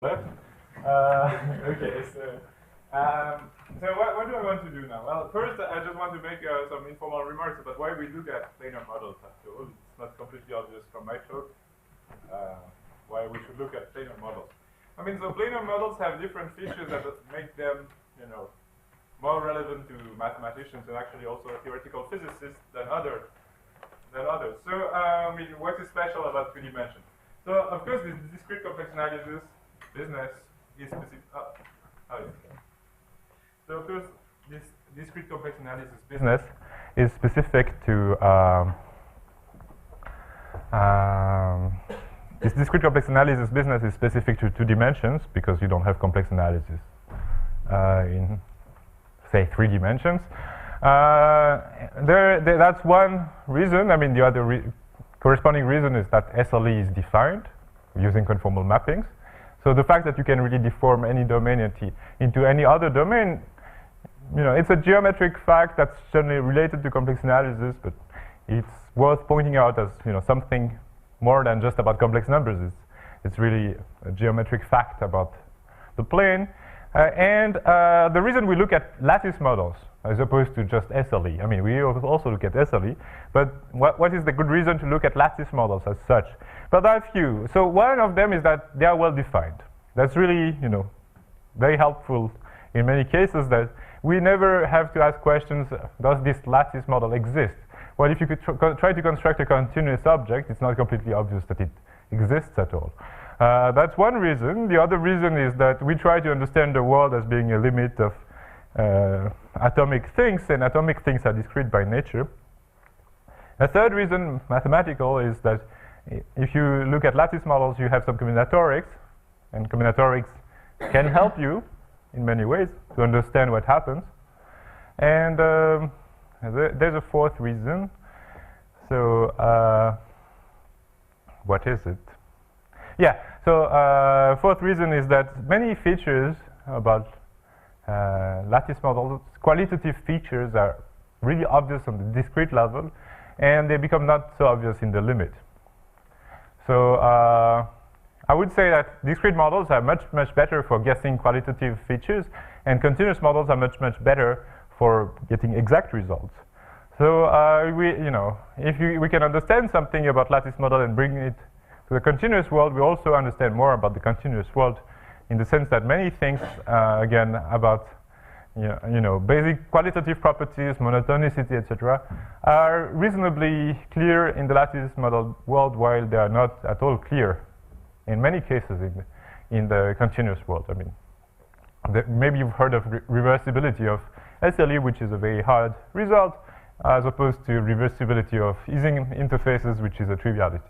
Okay, so what do I want to do now? Well, first I just want to make some informal remarks about why we look at planar models after all. It's not completely obvious from my talk why we should look at planar models. I mean, so planar models have different features that make them, more relevant to mathematicians and actually also theoretical physicists than others. So, I mean, what is special about 3 dimensions? So, of course, this discrete complex analysis business is specific. So, of course, this discrete complex analysis business is specific to this discrete complex analysis business is specific to 2 dimensions because you don't have complex analysis in, say, 3 dimensions. That's one reason. I mean, the other corresponding reason is that SLE is defined using conformal mappings. So the fact that you can really deform any domain into any other domain, it's a geometric fact that's generally related to complex analysis, but it's worth pointing out as something more than just about complex numbers. It's really a geometric fact about the plane. And the reason we look at lattice models as opposed to just SLE, I mean, we also look at SLE, but what is the good reason to look at lattice models as such? But there are few. So one of them is that they are well defined. That's really, very helpful in many cases that we never have to ask questions, does this lattice model exist? Well, if you could try to construct a continuous object, it's not completely obvious that it exists at all. That's one reason. The other reason is that we try to understand the world as being a limit of atomic things, and atomic things are discrete by nature. A third reason, mathematical, is that if you look at lattice models, you have some combinatorics, and combinatorics can help you in many ways to understand what happens. And there's a fourth reason. So what is it? Yeah, so fourth reason is that many features about lattice models, qualitative features, are really obvious on the discrete level, and they become not so obvious in the limit. So I would say that discrete models are much better for guessing qualitative features, and continuous models are much better for getting exact results. So if we can understand something about lattice model and bring it to the continuous world, we also understand more about the continuous world, in the sense that many things, again, about basic qualitative properties, monotonicity, etc., are reasonably clear in the lattice model world, while they are not at all clear in many cases in the continuous world. I mean, maybe you've heard of reversibility of SLE, which is a very hard result, as opposed to reversibility of Ising interfaces, which is a triviality.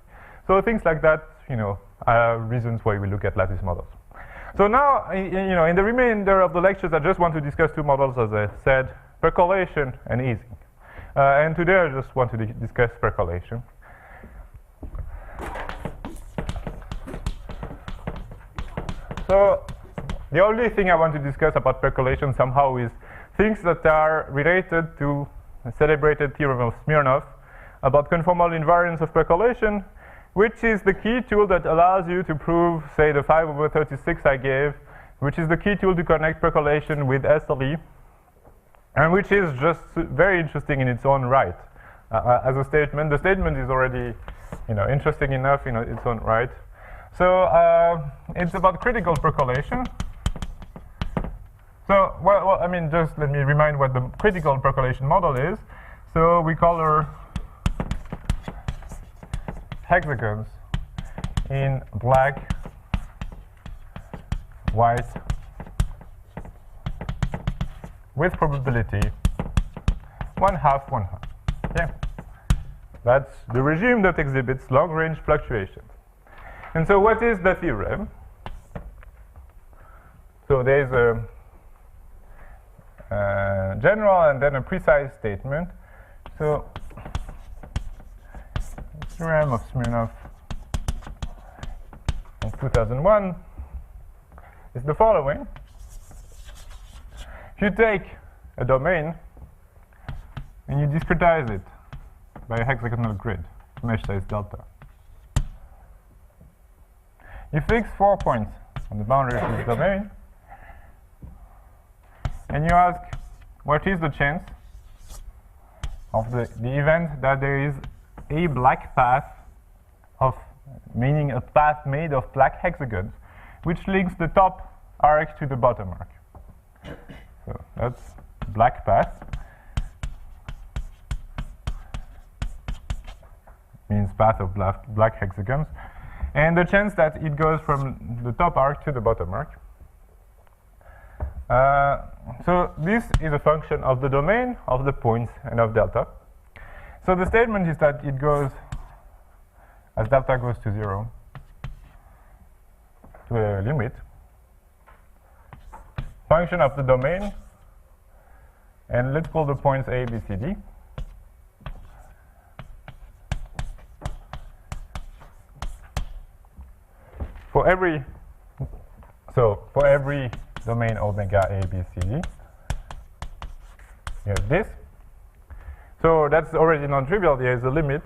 So things like that, are reasons why we look at lattice models. So now, in the remainder of the lectures, I just want to discuss 2 models, as I said, percolation and Ising. And today I just want to discuss percolation. So the only thing I want to discuss about percolation somehow is things that are related to the celebrated theorem of Smirnov about conformal invariance of percolation, which is the key tool that allows you to prove, say, the 5/36 I gave, which is the key tool to connect percolation with SLE, and which is just very interesting in its own right. As a statement, the statement is already, interesting enough in its own right. So it's about critical percolation. So, well, I mean, just let me remind what the critical percolation model is. So we color hexagons in black, white, with probability 1/2, 1/2. Yeah, that's the regime that exhibits long-range fluctuations. And so, what is the theorem? So there's a general and then a precise statement. So theorem of Smirnov in 2001 is the following. If you take a domain and you discretize it by a hexagonal grid, mesh size delta, you fix 4 points on the boundary of this domain, and you ask, what is the chance of the event that there is a black path of, meaning a path made of black hexagons, which links the top arc to the bottom arc. So that's black path. Means path of black hexagons. And the chance that it goes from the top arc to the bottom arc. So this is a function of the domain, of the points, and of delta. So the statement is that it goes, as delta goes to 0, to a limit, function of the domain, and let's call the points A, B, C, D. For every domain omega A, B, C, D, you have this. So that's already non-trivial. There is a limit.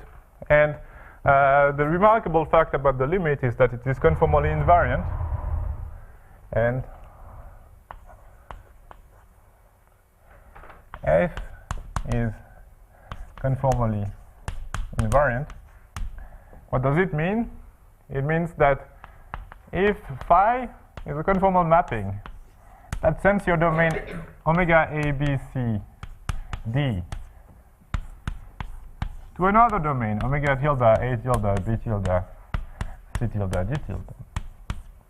And the remarkable fact about the limit is that it is conformally invariant. And F is conformally invariant. What does it mean? It means that if phi is a conformal mapping that sends your domain omega A, B, C, D to another domain, omega tilde, A tilde, B tilde, C tilde, D tilde.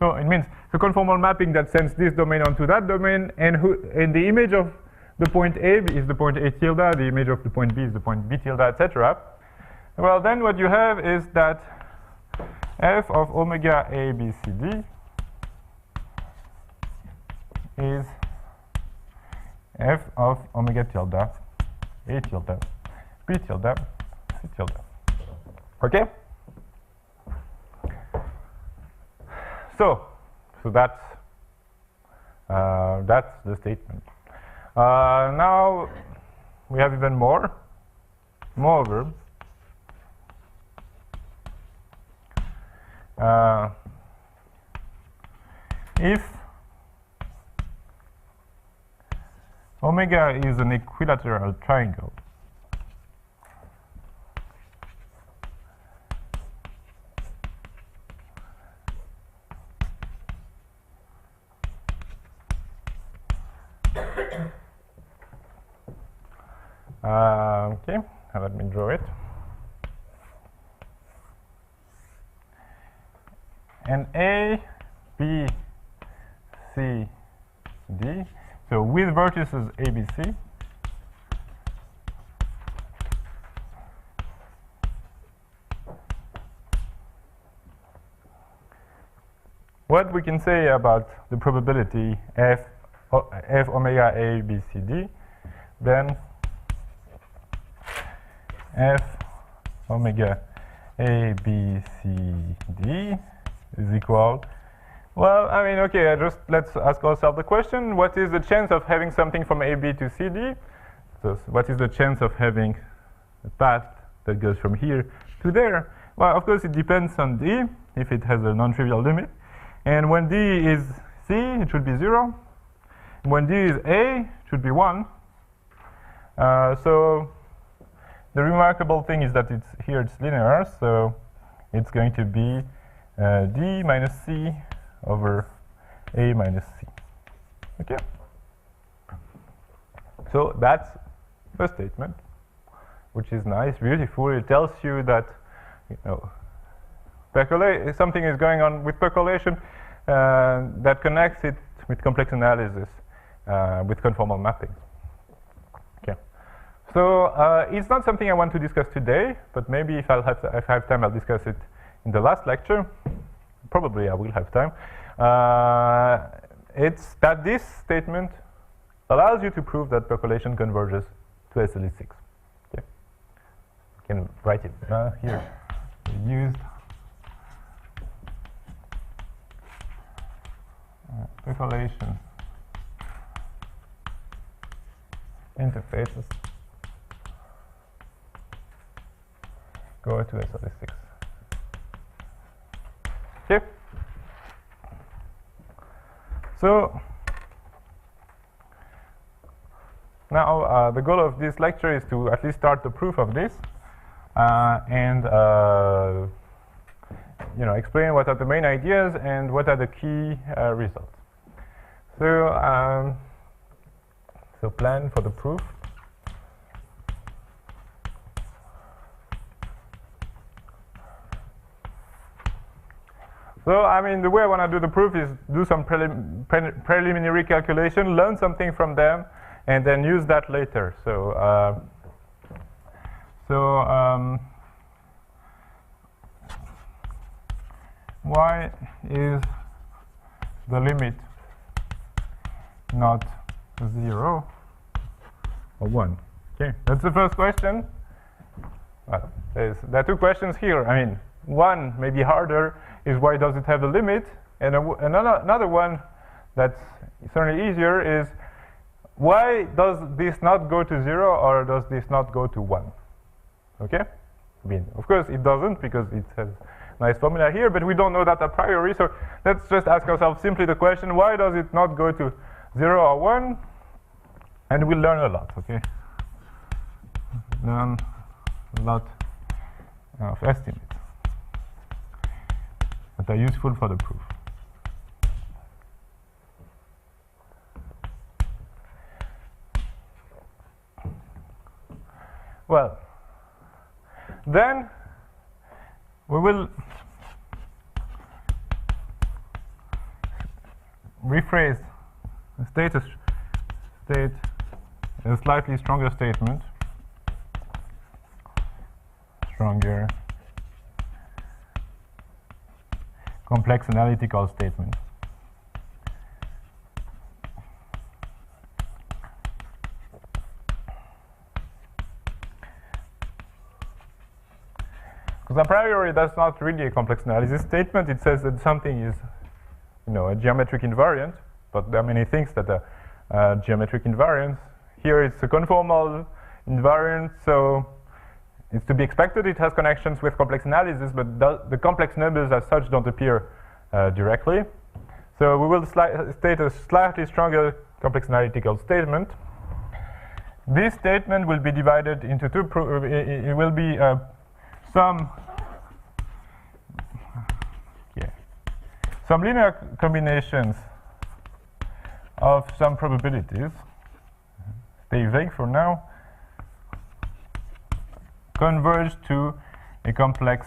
So it means the conformal mapping that sends this domain onto that domain, and the image of the point A is the point A tilde, the image of the point B is the point B tilde, etc. Well, then what you have is that f of omega A, B, C, D is f of omega tilde, A tilde, B tilde, C tilde. Okay? So that's the statement. Now we have even more. Moreover, if omega is an equilateral triangle, okay, let me draw it. And A, B, C, D, so with vertices A, B, C, what we can say about the probability f omega A, B, C, D, then f omega A, B, C, D is equal, well, I mean, okay, let's ask ourselves the question, what is the chance of having something from AB to CD? So what is the chance of having a path that goes from here to there? Well, of course, it depends on D, if it has a non-trivial limit. And when D is C, it should be 0. When D is A, it should be 1. So the remarkable thing is that here it's linear, so it's going to be D minus C over A minus C. Okay? So that's the statement, which is nice, beautiful. It tells you that, you know, something is going on with percolation that connects it with complex analysis with conformal mappings. Okay. So it's not something I want to discuss today, but maybe if I have time, I'll discuss it in the last lecture. Probably I will have time. It's that this statement allows you to prove that percolation converges to SLE6. Okay. You can write it here. We used percolation interfaces go to SLE6. Okay. So now the goal of this lecture is to at least start the proof of this and explain what are the main ideas and what are the key results. So so plan for the proof. So, I mean, the way I want to do the proof is do some preliminary calculation, learn something from them, and then use that later. So, why is the limit not 0 or 1? Okay, that's the first question. Well, there are two questions here. I mean, one may be harder, is why does it have a limit? And another one that's certainly easier is why does this not go to 0 or does this not go to 1? Okay? I mean, of course it doesn't because it has a nice formula here, but we don't know that a priori, so let's just ask ourselves simply the question, why does it not go to 0 or 1? And we'll learn a lot, okay? Learn a lot of estimates that are useful for the proof. Well, then we will rephrase state a slightly stronger statement, stronger complex analytical statement. Because a priori that's not really a complex analysis statement. It says that something is, a geometric invariant, but there are many things that are geometric invariants. Here it's a conformal invariant, so it's to be expected it has connections with complex analysis, but the complex numbers as such don't appear directly. So we will state a slightly stronger complex analytical statement. This statement will be divided into two. It will be some linear combinations of some probabilities. Stay vague for now. Converge to a complex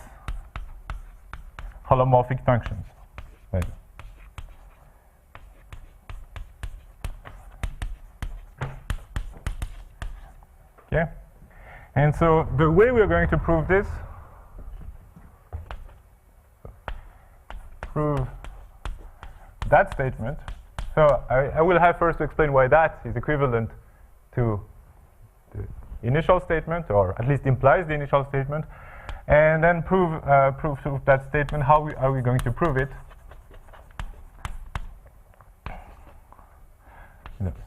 holomorphic functions. Right. Okay, and so the way we're going to prove this, prove that statement. So I will have first to explain why that is equivalent to the initial statement, or at least implies the initial statement, and then prove that statement. How are we going to prove it?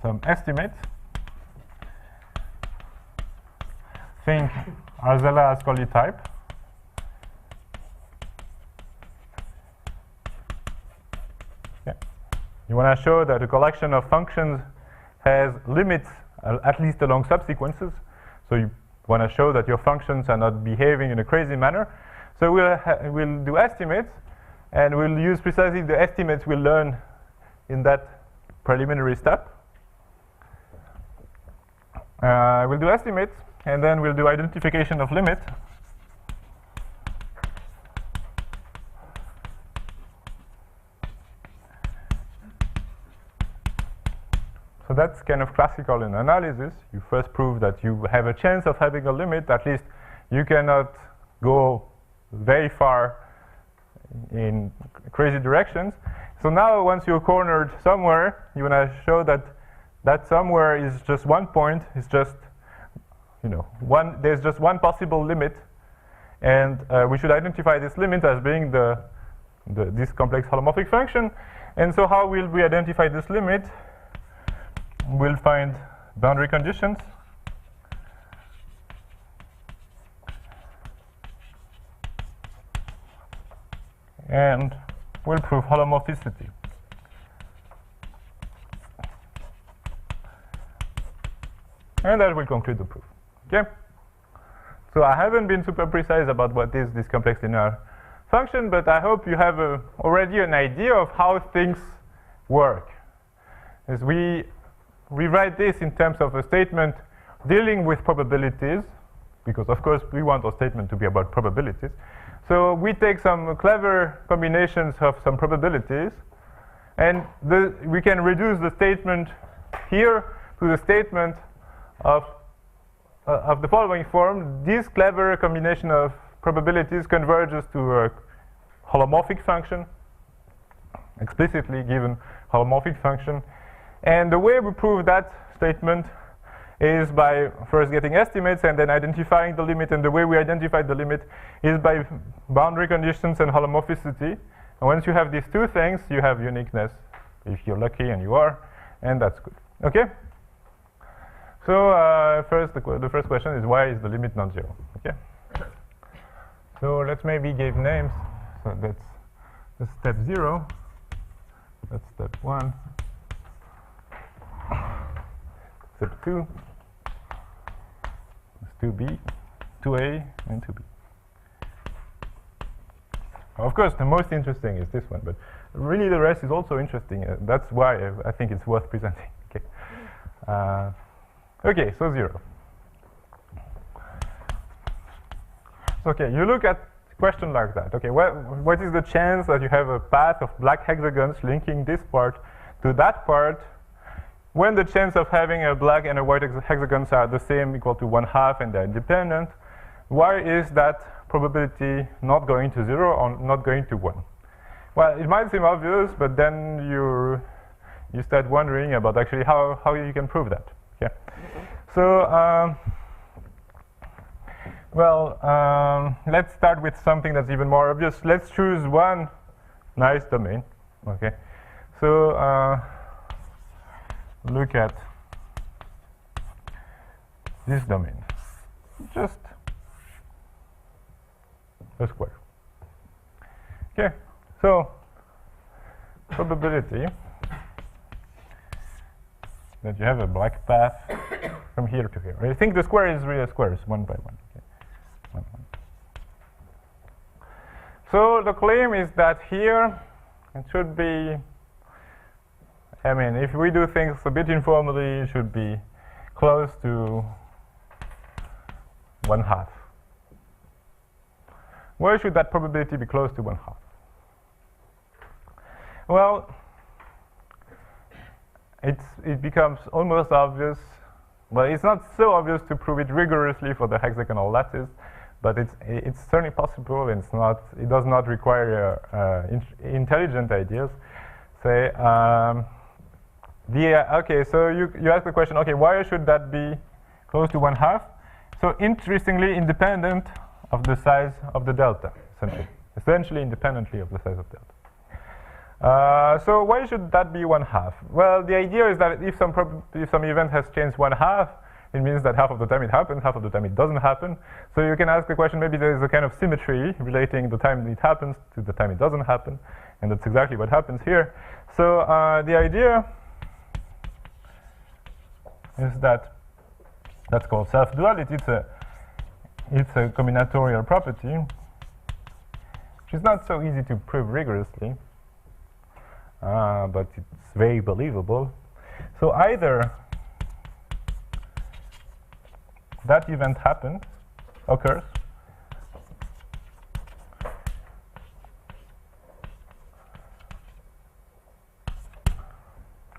Some estimates. Think Arzela-Ascoli type. Yeah. You want to show that a collection of functions has limits, at least along subsequences. So you want to show that your functions are not behaving in a crazy manner. So we'll do estimates, and we'll use precisely the estimates we'll learn in that preliminary step. We'll do estimates, and then we'll do identification of limit. So that's kind of classical in analysis. You first prove that you have a chance of having a limit. At least you cannot go very far in crazy directions. So now once you're cornered somewhere, you want to show that that somewhere is just one point. It's just, there's just one possible limit. And we should identify this limit as being this complex holomorphic function. And so how will we identify this limit? We'll find boundary conditions. And we'll prove holomorphicity. And that will conclude the proof. Okay? So I haven't been super precise about what is this complex linear function, but I hope you have already an idea of how things work. As we rewrite this in terms of a statement dealing with probabilities, because of course we want our statement to be about probabilities. So we take some clever combinations of some probabilities, and we can reduce the statement here to the statement of the following form. This clever combination of probabilities converges to a holomorphic function, explicitly given holomorphic function. And the way we prove that statement is by first getting estimates and then identifying the limit. And the way we identify the limit is by boundary conditions and holomorphicity. And once you have these two things, you have uniqueness, if you're lucky, and you are, and that's good. Okay? So first, the first question is, why is the limit non-zero? Okay? So let's maybe give names. So that's step 0. That's step 1. Step 2. That's 2b, 2a, and 2b. Of course, the most interesting is this one, but really the rest is also interesting. That's why I think it's worth presenting. Okay. Okay, so 0. Okay, you look at a question like that. Okay, what is the chance that you have a path of black hexagons linking this part to that part when the chance of having a black and a white hexagons are the same, equal to 1/2, and they're independent? Why is that probability not going to 0 or not going to 1? Well, it might seem obvious, but then you start wondering about actually how you can prove that. Okay. So, let's start with something that's even more obvious. Let's choose one nice domain. Okay. So, look at this domain. Just a square. Okay. So, probability that you have a black path from here to here. I think the square is really a square, it's 1 by 1. Okay. 1, 1. So the claim is that here it should be, I mean, if we do things a bit informally, it should be close to 1/2. Why should that probability be close to 1/2? Well, it becomes almost obvious. Well, it's not so obvious to prove it rigorously for the hexagonal lattice, but it's certainly possible, and it does not require intelligent ideas. Say, okay, so you ask the question, okay, why should that be close to 1/2? So interestingly, independent of the size of the delta, essentially independently of the size of delta. So why should that be 1/2? Well, the idea is that if some event has changed 1/2, it means that half of the time it happens, half of the time it doesn't happen. So you can ask the question, maybe there is a kind of symmetry relating the time it happens to the time it doesn't happen, and that's exactly what happens here. So the idea is that that's called self-duality. It's a combinatorial property, which is not so easy to prove rigorously. But it's very believable. So either that event occurs,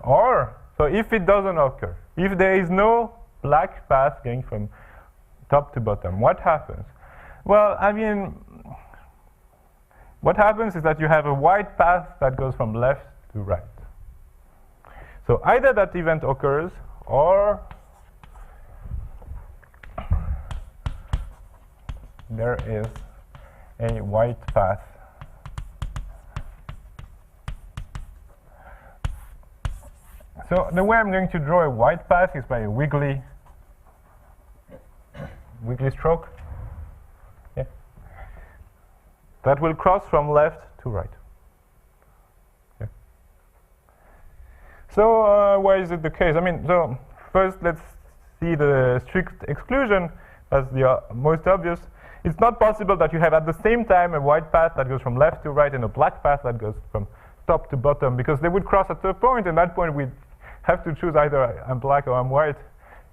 or, so if it doesn't occur, if there is no black path going from top to bottom, what happens? Well, I mean, what happens is that you have a white path that goes from left to right. So either that event occurs, or there is a white path So the way I'm going to draw a white path is by a wiggly stroke. Yeah. That will cross from left to right. Yeah. So why is it the case? I mean, so first let's see the strict exclusion as the most obvious, it's not possible that you have at the same time a white path that goes from left to right and a black path that goes from top to bottom, because they would cross at a point, and that point we'd have to choose either I'm black or I'm white.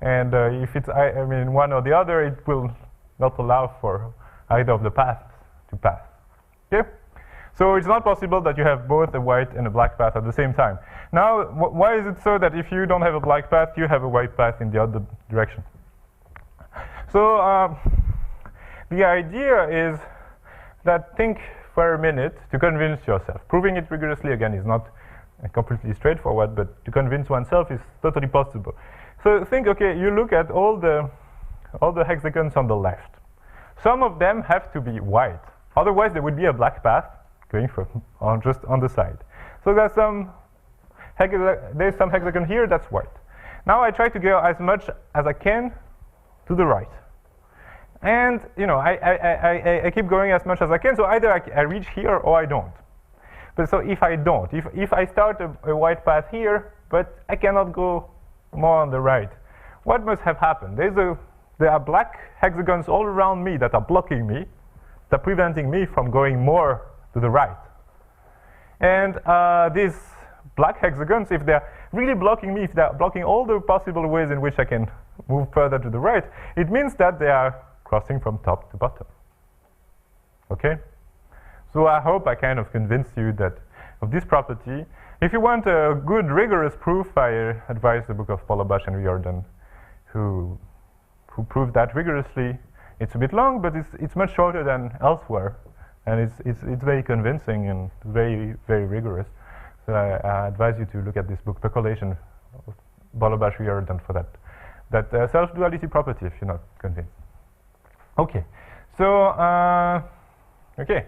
And if it's I mean one or the other, it will not allow for either of the paths to pass. Okay? So it's not possible that you have both a white and a black path at the same time. Now, why is it so that if you don't have a black path, you have a white path in the other direction? So the idea is that think for a minute to convince yourself. Proving it rigorously, again, is not completely straightforward, but to convince oneself is totally possible. So think, okay, you look at all the hexagons on the left. Some of them have to be white. Otherwise, there would be a black path going from just on the side. So there's some hexagon here that's white. Now I try to go as much as I can to the right. And you know, I keep going as much as I can, so either I reach here or I don't. But so if I don't, if I start a white path here, but I cannot go more on the right, what must have happened? There are black hexagons all around me that are blocking me, that are preventing me from going more to the right. And these black hexagons, if they're really blocking me, if they're blocking all the possible ways in which I can move further to the right, it means that they are crossing from top to bottom. Okay? So I hope I kind of convinced you that of this property. If you want a good rigorous proof, I advise the book of Polobach and Riordan, who proved that rigorously. It's a bit long, but it's much shorter than elsewhere, and it's very convincing and very, very rigorous. So I advise you to look at this book, Percolation, of Polobach Riordan, for that self-duality property, if you're not convinced. Okay, so okay.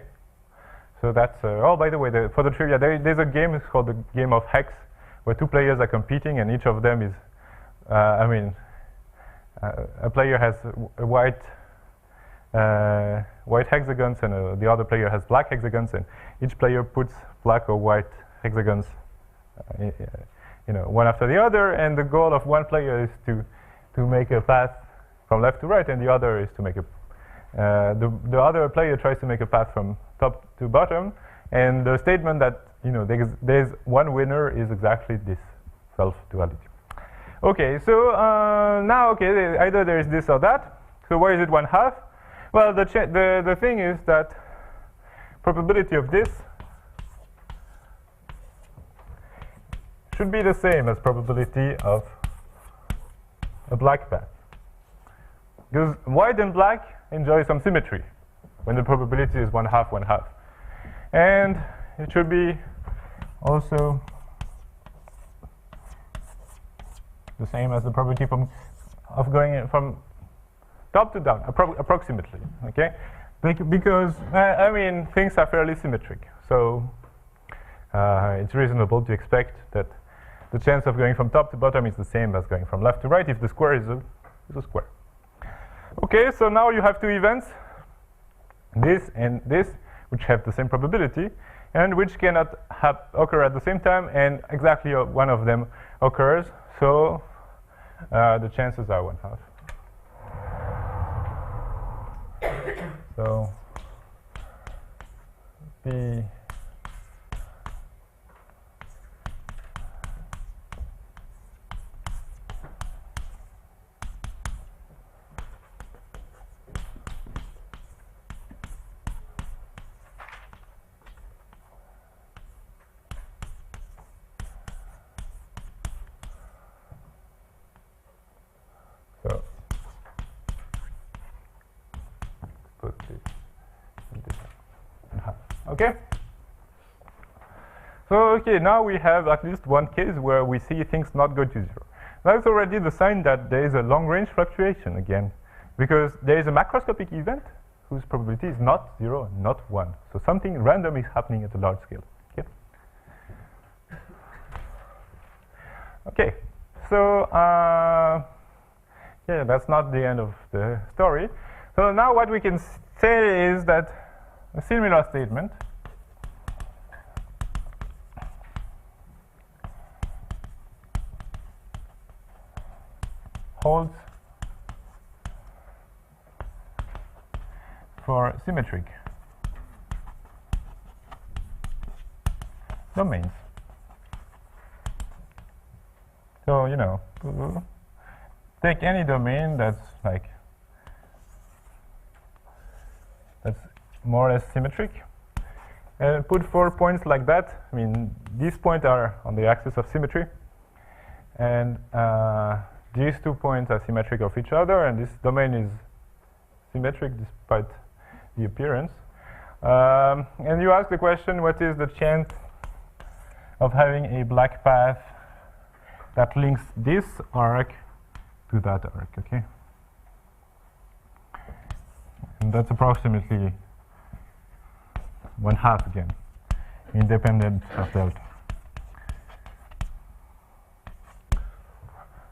So that's, oh, by the way, for the trivia, there's a game, it's called the game of hex, where two players are competing, and each of them is, a player has white hexagons, and the other player has black hexagons, and each player puts black or white hexagons, one after the other, and the goal of one player is to make a path from left to right, and the other is to make a the other player tries to make a path from top to bottom, and the statement that there's one winner is exactly this self-duality. Okay, so now either there is this or that. So why is it 1/2? Well, the thing is that probability of this should be the same as probability of a black path, because white and black enjoy some symmetry when the probability is 1/2, 1/2. And it should be also the same as the probability of going from top to down, approximately, okay? Because, things are fairly symmetric. So it's reasonable to expect that the chance of going from top to bottom is the same as going from left to right if the square is a square. Okay, so now you have two events, this and this, which have the same probability, and which cannot occur at the same time, and exactly one of them occurs, so the chances are 1/2. So the okay? So, now we have at least one case where we see things not go to 0. That's already the sign that there is a long-range fluctuation again, because there is a macroscopic event whose probability is not 0, not 1. So something random is happening at a large scale. Okay, so that's not the end of the story. So now what we can say is that a similar statement holds for symmetric domains. So, you know, take any domain that's like, that's more or less symmetric, and put 4 points like that. I mean, these points are on the axis of symmetry, and these 2 points are symmetric of each other, and this domain is symmetric despite the appearance. And you ask the question, what is the chance of having a black path that links this arc to that arc, okay? And that's approximately 1/2 again, independent of delta.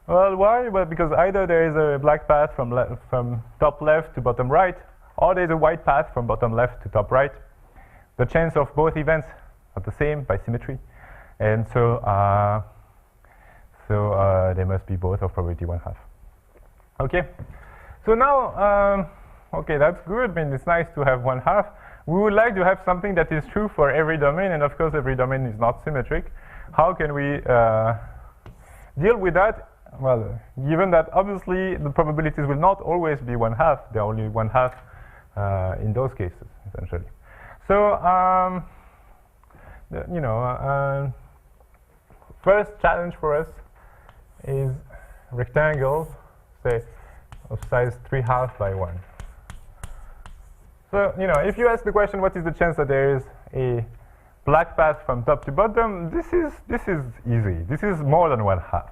Well, why? Well, because either there is a black path from top left to bottom right, or there is a white path from bottom left to top right. The chance of both events are the same by symmetry, and so they must be both of probability 1/2. Okay, so now, okay, that's good. I mean, it's nice to have 1/2. We would like to have something that is true for every domain, and of course, every domain is not symmetric. How can we deal with that? Well, given that obviously the probabilities will not always be 1/2, they're only 1/2 in those cases, essentially. So, you know, first challenge for us is rectangles, say, of size 3/2 by 1. So, you know, if you ask the question, what is the chance that there is a black path from top to bottom, this is easy. This is more than 1/2.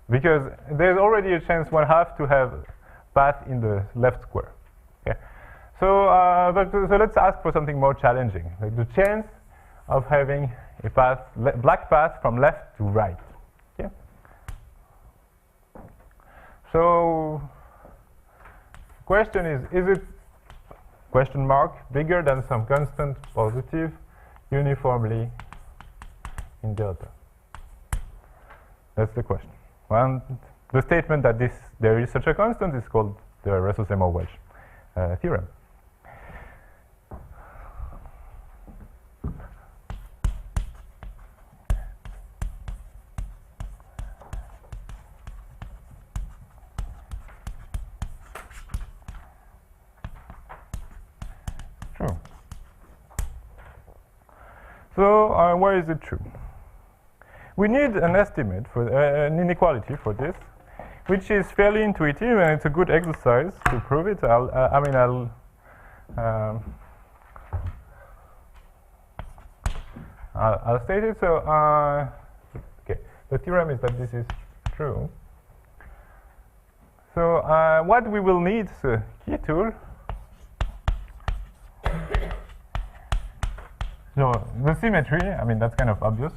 Because there's already a chance 1/2 to have path in the left square. Okay, so so let's ask for something more challenging, like the chance of having a path, black path from left to right. Okay, so question is it question mark bigger than some constant positive uniformly in delta? That's the question. Well, the statement that there is such a constant is called the Rosset-Seymour-Welch theorem. True. So, why is it true? We need an estimate for an inequality for this, which is fairly intuitive, and it's a good exercise to prove it. I'll state it. So, okay, the theorem is that this is true. So, what we will need is a key tool. So, the symmetry, I mean, that's kind of obvious,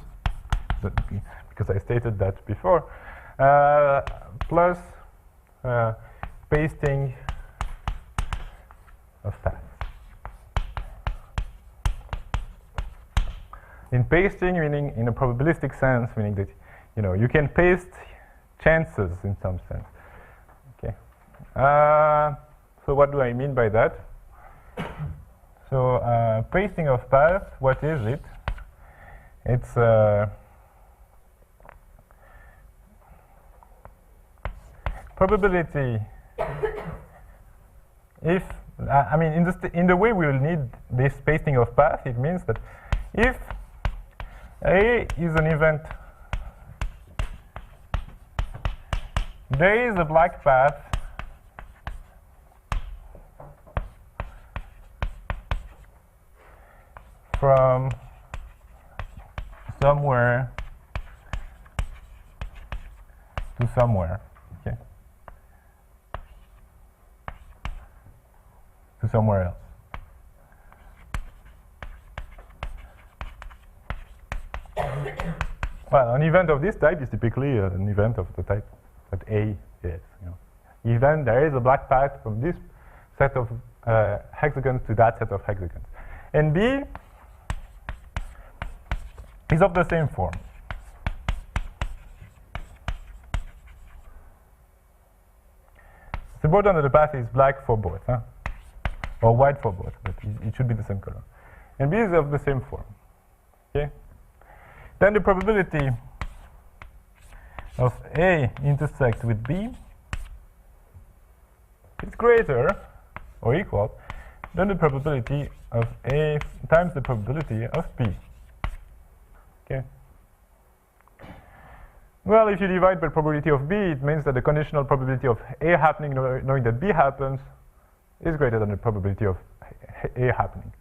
because I stated that before, plus pasting of paths. In pasting, meaning in a probabilistic sense, meaning that, you know, you can paste chances in some sense. Okay. So what do I mean by that? So pasting of paths, what is it? It's probability. If I mean in the way we will need this pasting of path, it means that if A is an event, there is a black path from somewhere to somewhere, okay, to somewhere else. Well, an event of this type is typically an event of the type that A is. You know, event there is a black path from this set of hexagons to that set of hexagons, and B is of the same form. The border of the path is black for both. Huh? or white for both, but it should be the same color. And B is of the same form. Okay. Then the probability of A intersect with B is greater or equal than the probability of A times the probability of B. Okay. Well, if you divide by probability of B, it means that the conditional probability of A happening knowing that B happens is greater than the probability of A happening.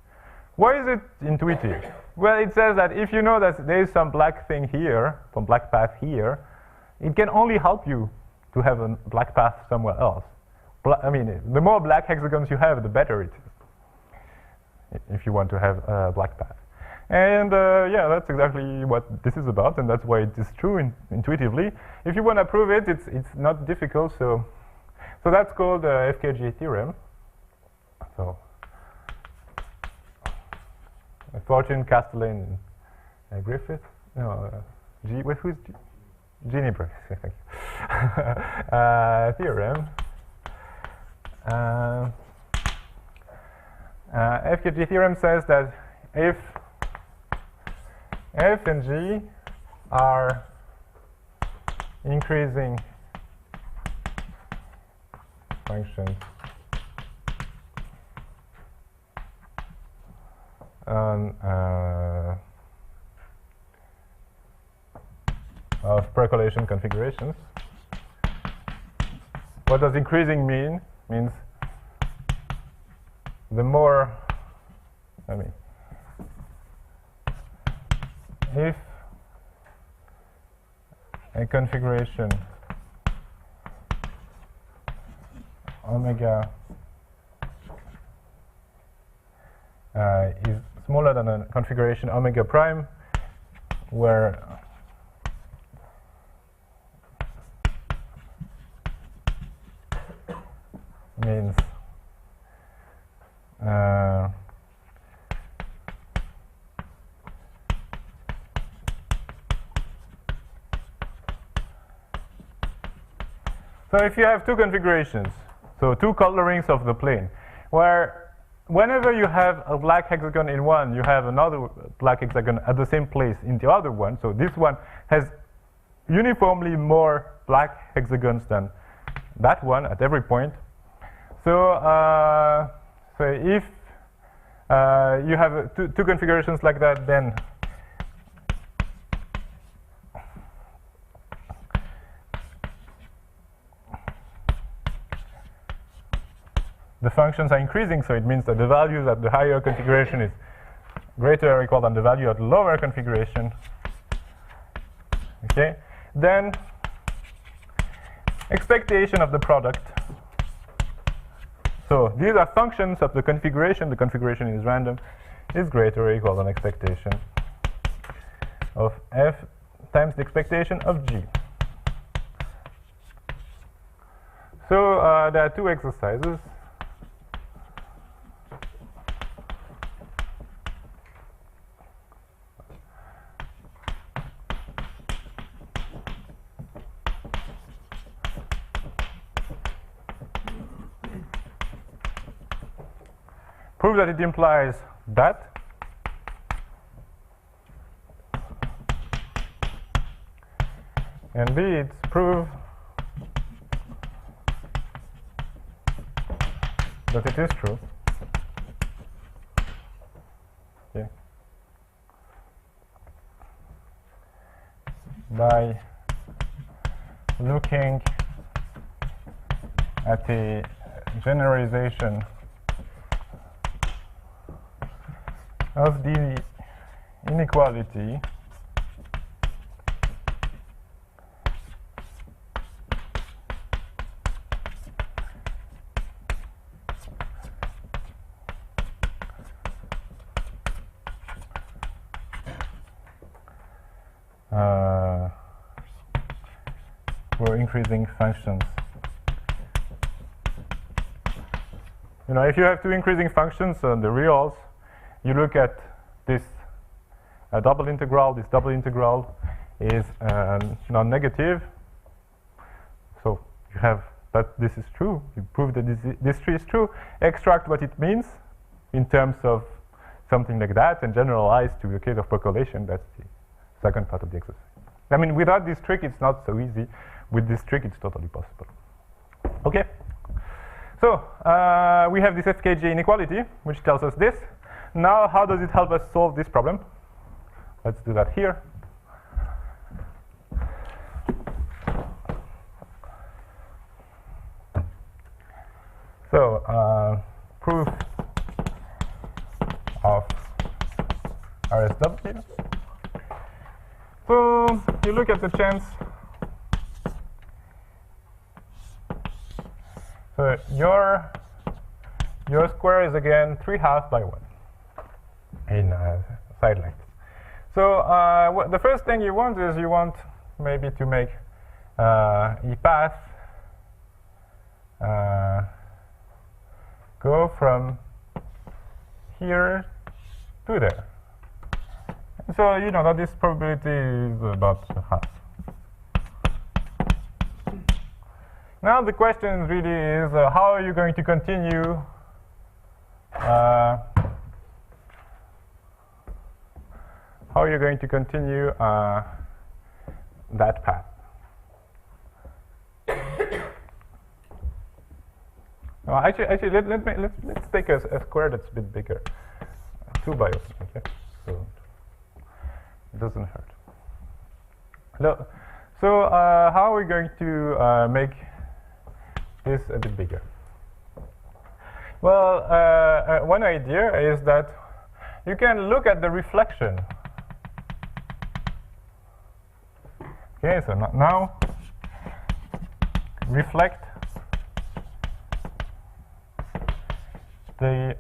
Why is it intuitive? Well, it says that if you know that there is some black thing here, some black path here, it can only help you to have a black path somewhere else. I mean, the more black hexagons you have, the better it is, if you want to have a black path. And yeah, that's exactly what this is about, and that's why it is true intuitively. If you want to prove it, it's not difficult. So that's called the FKG theorem. So Fortune, Castellane, Griffith. No, who's Jeannie Briggs? Thank you. Theorem. FKG theorem says that if F and G are increasing functions of percolation configurations. What does increasing mean? Means the more, if a configuration omega is smaller than a configuration omega prime, where means so if you have two configurations, so two colorings of the plane, where whenever you have a black hexagon in one, you have another black hexagon at the same place in the other one. So this one has uniformly more black hexagons than that one at every point. So, so if you have two configurations like that, then the functions are increasing, so it means that the values at the higher configuration is greater or equal than the value at the lower configuration. Okay, then expectation of the product. So these are functions of the configuration is random, is greater or equal than expectation of F times the expectation of G. So there are two exercises. Prove that it implies that and B, it's prove that it is true. Okay. By looking at the generalization of the inequality for increasing functions. You know, if you have two increasing functions on the reals, you look at this double integral. This double integral is non-negative. So you have that this is true. You prove that this tree is true. Extract what it means in terms of something like that, and generalize to the case of percolation. That's the second part of the exercise. I mean, without this trick, it's not so easy. With this trick, it's totally possible. Okay. So we have this FKJ inequality, which tells us this. Now, how does it help us solve this problem? Let's do that here. So proof of RSW. So you look at the chance. So your square is again 3/2 by 1 in side length. So the first thing you want is you want maybe to make a path go from here to there. And so you know that this probability is about 1/2. Now the question really is how are you going to continue that path? Well, actually, let's take a square that's a bit bigger, 2 by 0. Okay, so it doesn't hurt. No. So how are we going to make this a bit bigger? Well, one idea is that you can look at the reflection. Okay, so now reflect the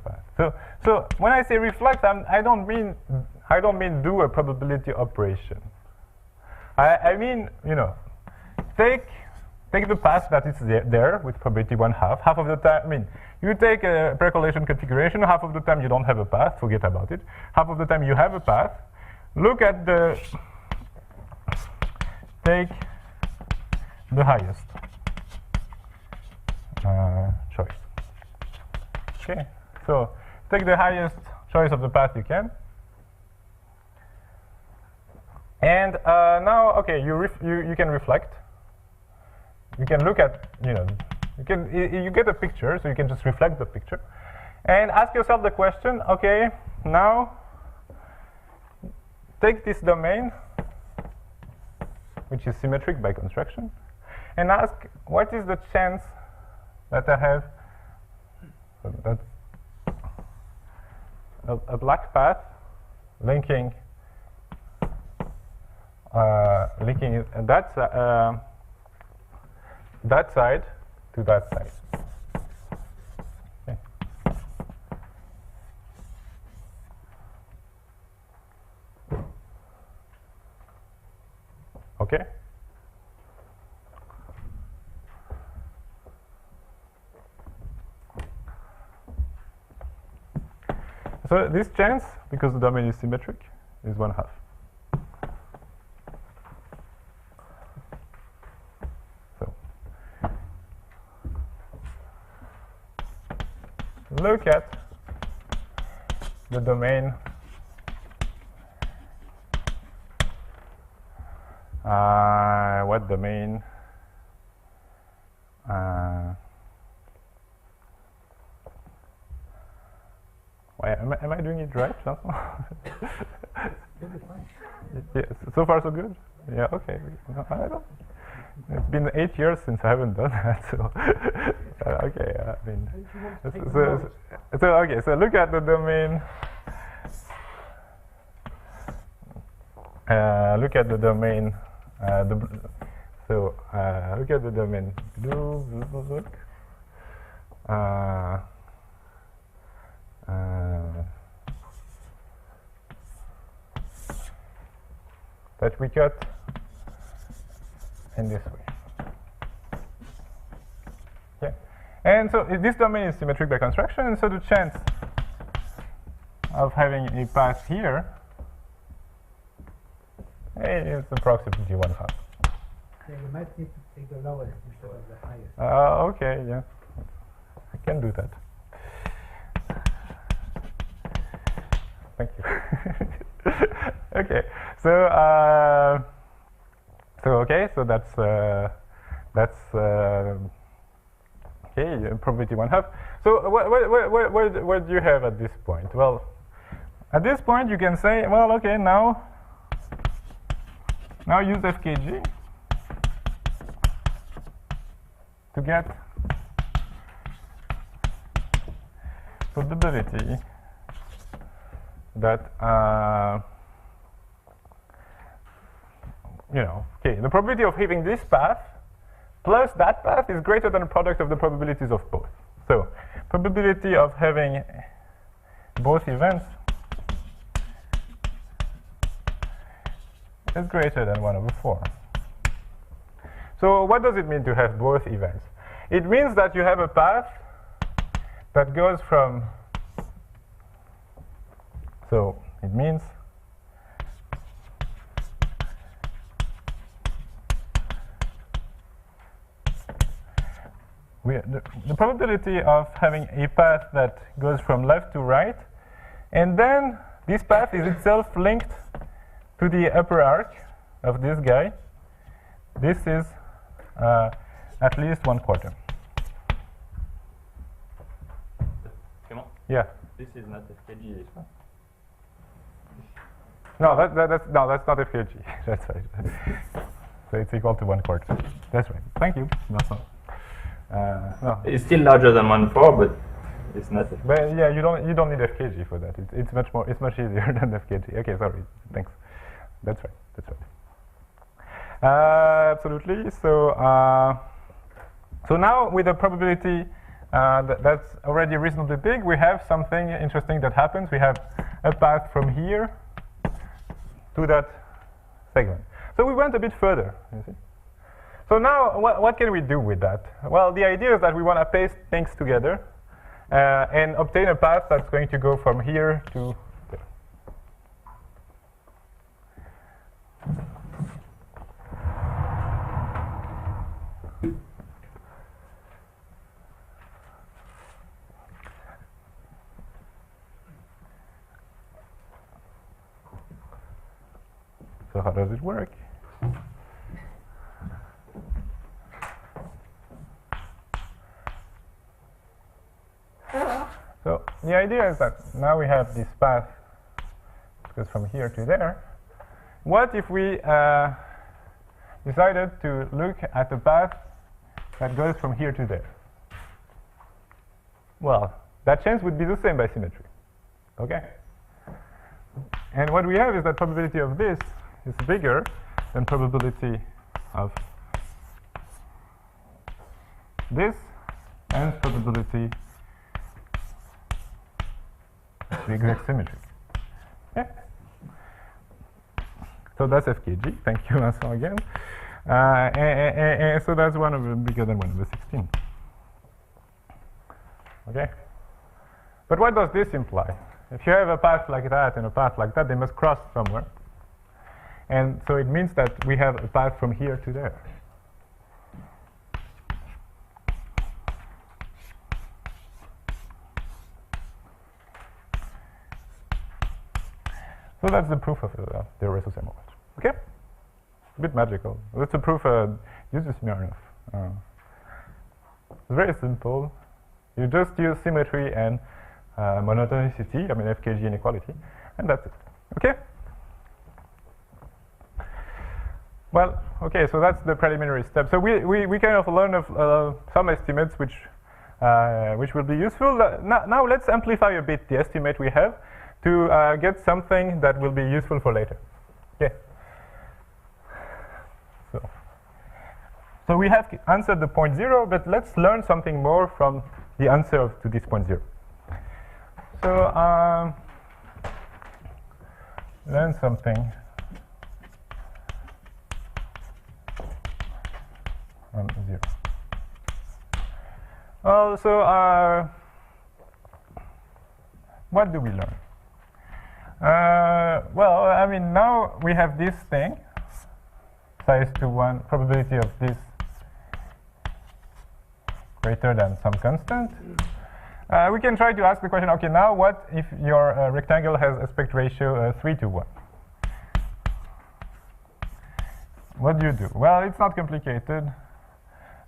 path. So when I say reflect, I don't mean do a probability operation. I mean, you know, take the path that is there with probability 1/2. Half of the time, I mean, you take a percolation configuration. Half of the time you don't have a path. Forget about it. Half of the time you have a path. Look at take the highest choice. Okay, so take the highest choice of the path you can. And now, okay, you can reflect. You can look at, you know, you get a picture, so you can just reflect the picture, and ask yourself the question. Okay, now take this domain, which is symmetric by construction, and ask what is the chance that I have that's a black path linking that side to that side. Okay. Okay. So this chance, because the domain is symmetric, is 1/2. So look at the domain what domain am I doing it right? Yeah, so far so good. Yeah, okay. No, I don't. It's been 8 years since I haven't done that. So okay, I mean, okay. So look at the domain. Look at the domain. Look at the domain. That we cut in this way. Yeah. And so this domain is symmetric by construction, and so the chance of having a path here It's approximately 1/2. Yeah, you might need to take the lowest instead of the highest. Okay, yeah. I can do that. Thank you. Okay, so that's okay. Probability 1/2. So what do you have at this point? Well, at this point you can say, well, okay, now use FKG to get probability that the probability of having this path plus that path is greater than the product of the probabilities of both. So probability of having both events is greater than 1/4. So what does it mean to have both events? It means that you have a path that goes from, so it means the probability of having a path that goes from left to right, and then this path is itself linked to the upper arc of this guy. This is at least 1/4. Clément? Yeah. This is not FKG, this one. No, that's not FKG. That's right. So it's equal to 1/4. That's right. Thank you. That's all. No. It's still larger than 1/4, but it's not. But yeah, you don't need FKG for that. It's much easier than FKG. Okay, sorry. Thanks. That's right. That's right. Absolutely. So so now with a probability that's already reasonably big, we have something interesting that happens. We have a path from here to that segment. So we went a bit further, you see. So now what can we do with that? Well, the idea is that we want to paste things together and obtain a path that's going to go from here to there. So how does it work? So the idea is that now we have this path that goes from here to there. What if we decided to look at a path that goes from here to there? Well, that chance would be the same by symmetry. Okay? And what we have is that probability of this is bigger than probability of this and probability of the exact symmetry. Yeah. So that's FKG. Thank you, Vincent, again. And so that's bigger than 1/16. Okay? But what does this imply? If you have a path like that and a path like that, they must cross somewhere. And so it means that we have a path from here to there. So that's the proof of the Rhesus emerald. Okay? A bit magical. That's a proof uses Smirnov. It's very simple. You just use symmetry and monotonicity, I mean FKG inequality, and that's it. Okay? Well, okay, so that's the preliminary step. So we kind of learn of some estimates which will be useful. Now let's amplify a bit the estimate we have to get something that will be useful for later. Okay. So we have answered the point 0, but let's learn something more from the answer to this point 0. So learn something from 0. Well, so what do we learn? Well, I mean, now we have this thing, size to 1, probability of this greater than some constant. We can try to ask the question, okay, now what if your rectangle has aspect ratio 3 to 1? What do you do? Well, it's not complicated.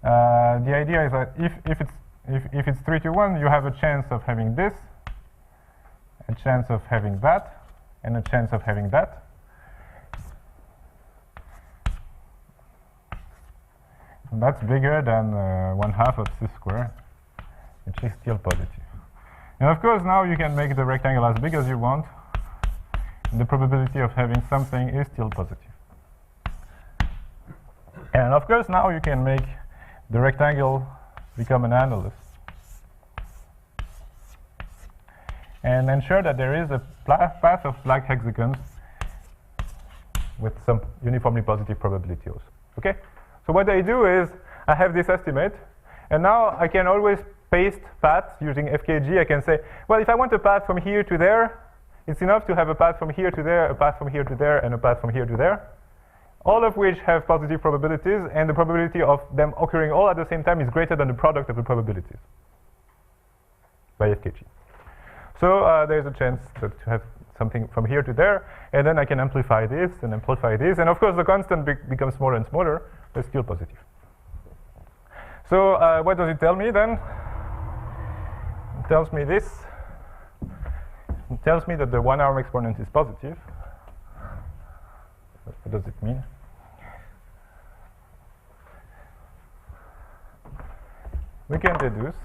The idea is that if it's 3 to 1, you have a chance of having this, a chance of having that, and a chance of having that. And that's bigger than 1/2 of c squared, which is still positive. And of course, now you can make the rectangle as big as you want. And the probability of having something is still positive. And of course, now you can make the rectangle become an annulus. And ensure that there is a path of black hexagons with some uniformly positive probability also. Okay? So what I do is I have this estimate, and now I can always paste paths using FKG. I can say, well, if I want a path from here to there, it's enough to have a path from here to there, a path from here to there, and a path from here to there, all of which have positive probabilities, and the probability of them occurring all at the same time is greater than the product of the probabilities by FKG. So there's a chance to have something from here to there, and then I can amplify this and amplify this, and of course the constant becomes smaller and smaller, but still positive. So what does it tell me then? It tells me this. It tells me that the 1-arm exponent is positive. What does it mean? We can deduce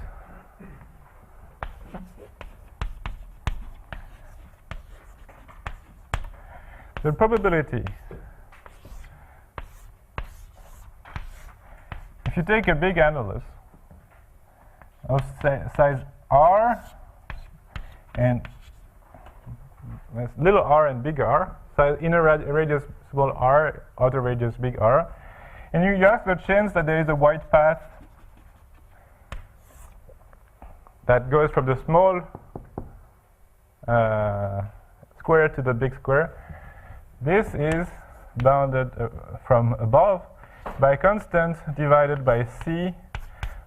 the probability, if you take a big annulus of size r and little r and big R, size inner radius small r, outer radius big R, and you have the chance that there is a white path that goes from the small square to the big square. This is bounded from above by a constant divided by c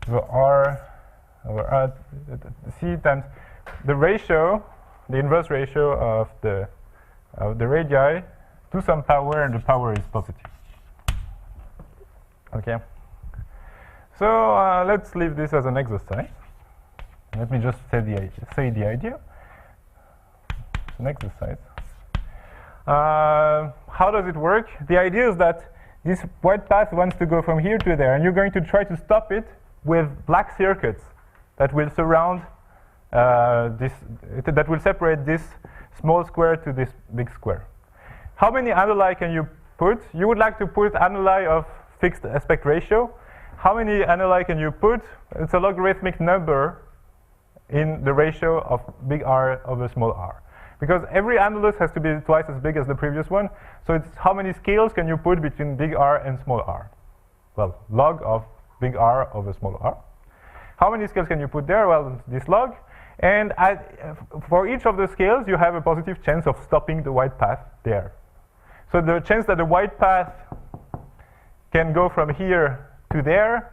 over r over r, c times the ratio, the inverse ratio of the radii to some power, and the power is positive. Okay. So let's leave this as an exercise. Let me just say the idea. It's an exercise. How does it work? The idea is that this white path wants to go from here to there, and you're going to try to stop it with black circuits that will surround that will separate this small square to this big square. How many annuli can you put? You would like to put annuli of fixed aspect ratio. How many annuli can you put? It's a logarithmic number in the ratio of big R over small r. Because every annulus has to be twice as big as the previous one, so it's how many scales can you put between big R and small r? Well, log of big R over small r. How many scales can you put there? Well, this log. And for each of the scales, you have a positive chance of stopping the white path there. So the chance that the white path can go from here to there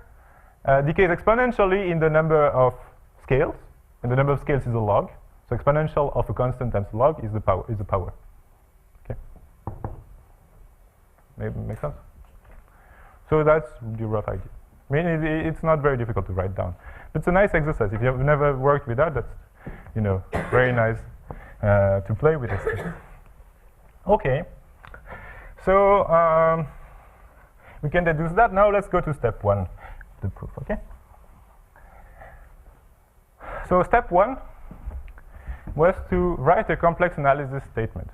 decays exponentially in the number of scales, and the number of scales is a log. So exponential of a constant times log is the power. Okay. Maybe makes sense. So that's the rough idea. I mean, it's not very difficult to write down. It's a nice exercise. If you've never worked with that, that's very nice to play with this. Okay. So we can deduce that. Now let's go to step 1, the proof. Okay. So step 1 was to write a complex analysis statement.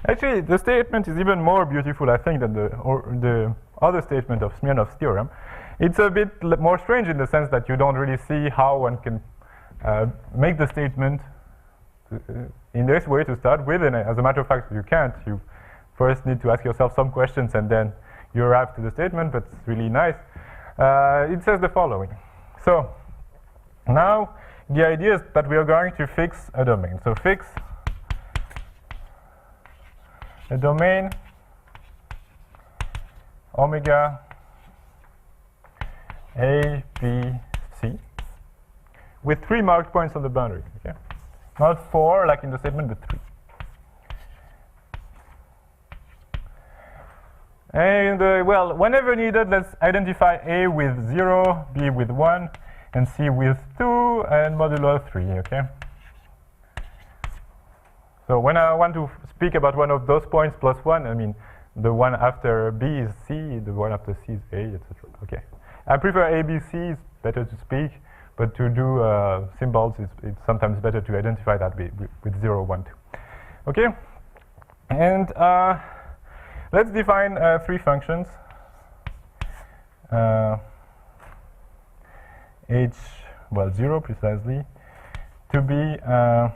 Actually, the statement is even more beautiful, I think, than the other statement of Smirnov's theorem. It's a bit more strange in the sense that you don't really see how one can make the statement in this way to start with, and as a matter of fact, you can't. You first need to ask yourself some questions, and then you arrive to the statement, but it's really nice. It says the following. So now the idea is that we are going to fix a domain. So fix a domain omega A, B, C with 3 marked points on the boundary. Okay? Not 4 like in the statement, but 3. And well, whenever needed, let's identify A with 0, B with 1, and C with 2, and modulo 3, okay? So when I want to speak about one of those points plus 1, I mean the one after B is C, the one after C is A, etc. Okay. I prefer A, B, C, it's better to speak, but to do symbols, it's sometimes better to identify that with 0, 1, 2. Okay? And let's define 3 functions. H0 precisely, to be a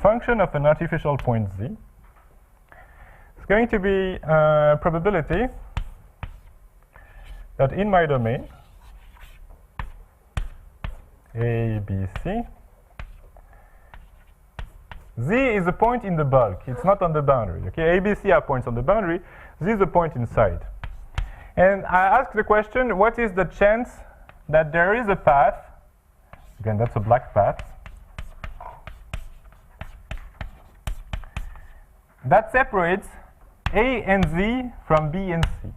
function of an artificial point Z. It's going to be a probability that in my domain, A, B, C, Z is a point in the bulk. It's not on the boundary. Okay, A, B, C are points on the boundary. Z is a point inside. And I ask the question, what is the chance that there is a path, again, that's a black path, that separates A and Z from B and C?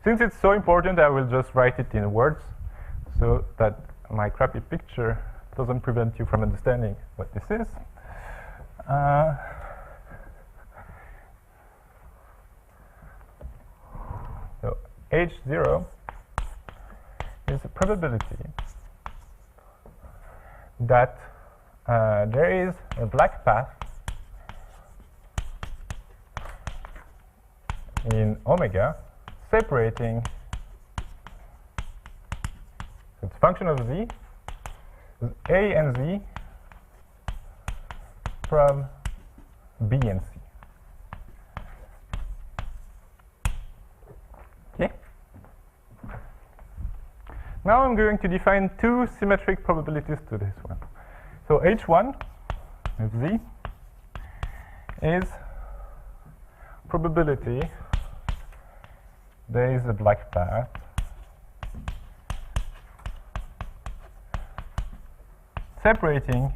Since it's so important, I will just write it in words so that my crappy picture doesn't prevent you from understanding what this is. So H0 is a probability that there is a black path in omega separating, so it's function of Z, A and Z from B and C. Okay? Now I'm going to define 2 symmetric probabilities to this one. So H1 of Z is probability there is a black path separating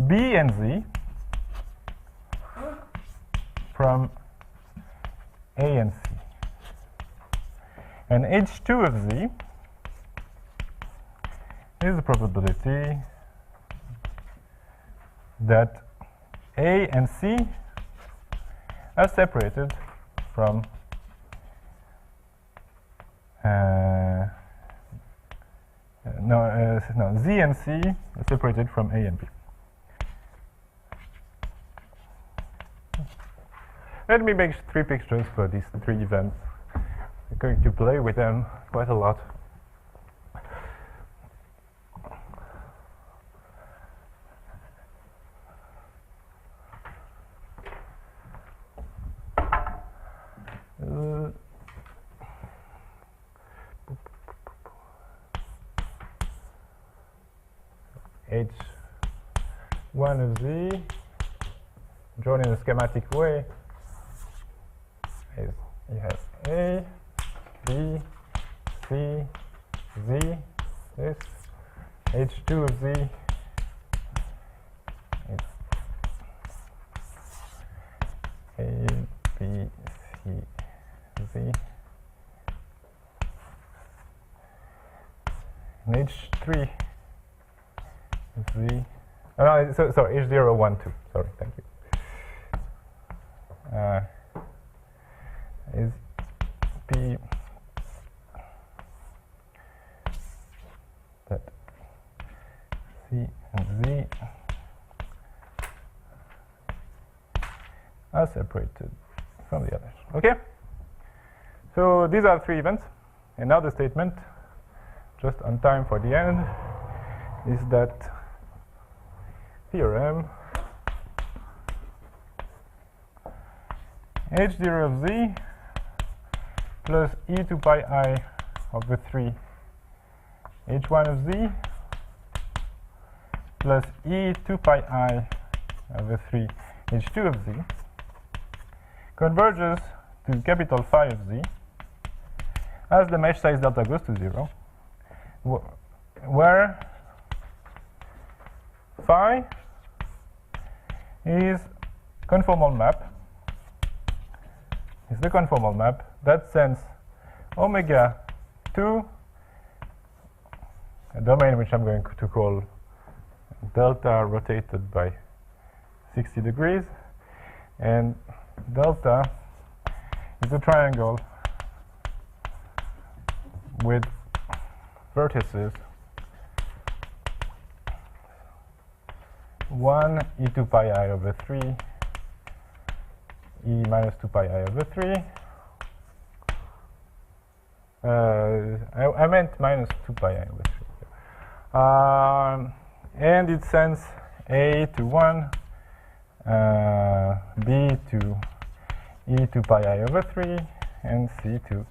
B and Z from A and C. And H2 of Z is the probability that A and C are separated from Z and C are separated from A and B. Let me make 3 pictures for these 3 events. I'm going to play with them quite a lot. H1 of Z, drawn in a schematic way, is you have A, B, C, Z, this, H2 of Z is A, B, C, Z, and H3 Z. Oh, no, so H0, 1, 2. Sorry, thank you. Is B that C and Z are separated from the others. Okay? So these are 3 events. And now the statement, just on time for the end, is that theorem H0 of Z plus e to pi I over 3 h1 of z plus e 2 pi I over 3 h2 of z converges to capital phi of z as the mesh size delta goes to 0, where phi is conformal map, is the conformal map that sends omega to a domain which I'm going to call delta rotated by 60 degrees, and delta is a triangle with vertices 1 e 2 pi I over 3 e minus 2 pi I over 3. I meant minus 2 pi I over 3. And it sends A to 1, B to e 2 pi I over 3, and C to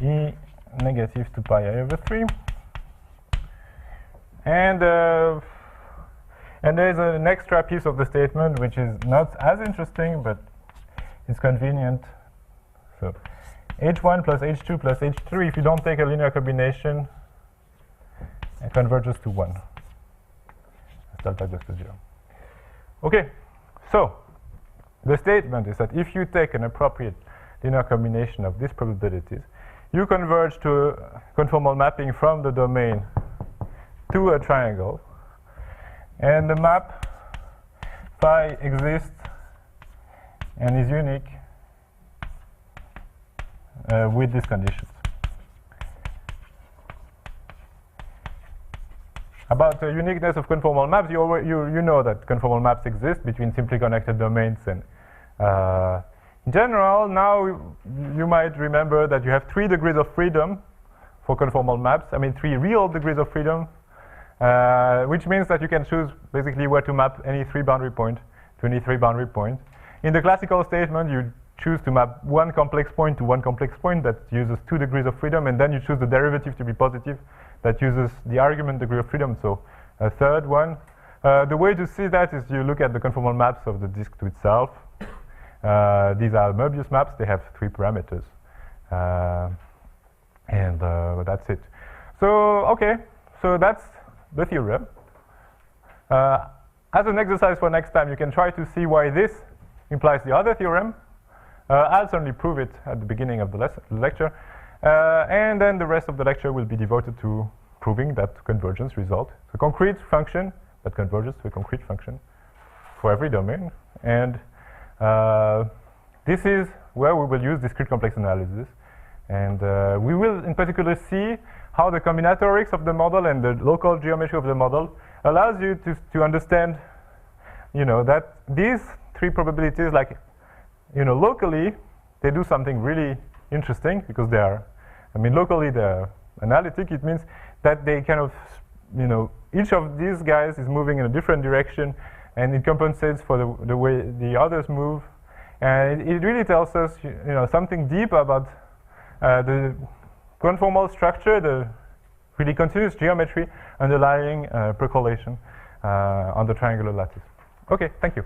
e negative 2 pi I over 3. And there is an extra piece of the statement which is not as interesting, but it's convenient. So h1 plus h2 plus h3, if you don't take a linear combination, it converges to 1. As delta goes to 0. Okay, so the statement is that if you take an appropriate linear combination of these probabilities, you converge to conformal mapping from the domain to a triangle, and the map phi exists and is unique with these conditions. About the uniqueness of conformal maps, you know that conformal maps exist between simply connected domains, and in general, now you might remember that you have 3 degrees of freedom for conformal maps. I mean 3 real degrees of freedom, which means that you can choose basically where to map any 3 boundary point to any 3 boundary point. In the classical statement, you choose to map one complex point to one complex point that uses 2 degrees of freedom, and then you choose the derivative to be positive that uses the argument degree of freedom, so a third one. The way to see that is you look at the conformal maps of the disk to itself. These are Möbius maps. They have 3 parameters. And that's it. So, okay, so that's the theorem. As an exercise for next time, you can try to see why this implies the other theorem. I'll certainly prove it at the beginning of the lecture. And then the rest of the lecture will be devoted to proving that convergence result. It's a concrete function that converges to a concrete function for every domain. And this is where we will use discrete complex analysis. And we will in particular see how the combinatorics of the model and the local geometry of the model allows you to understand, that these 3 probabilities, like, locally, they do something really interesting because they are, locally they're analytic. It means that they kind of, each of these guys is moving in a different direction, and it compensates for the way the others move. And it really tells us, something deep about the conformal structure, the really continuous geometry underlying percolation on the triangular lattice. Okay, thank you.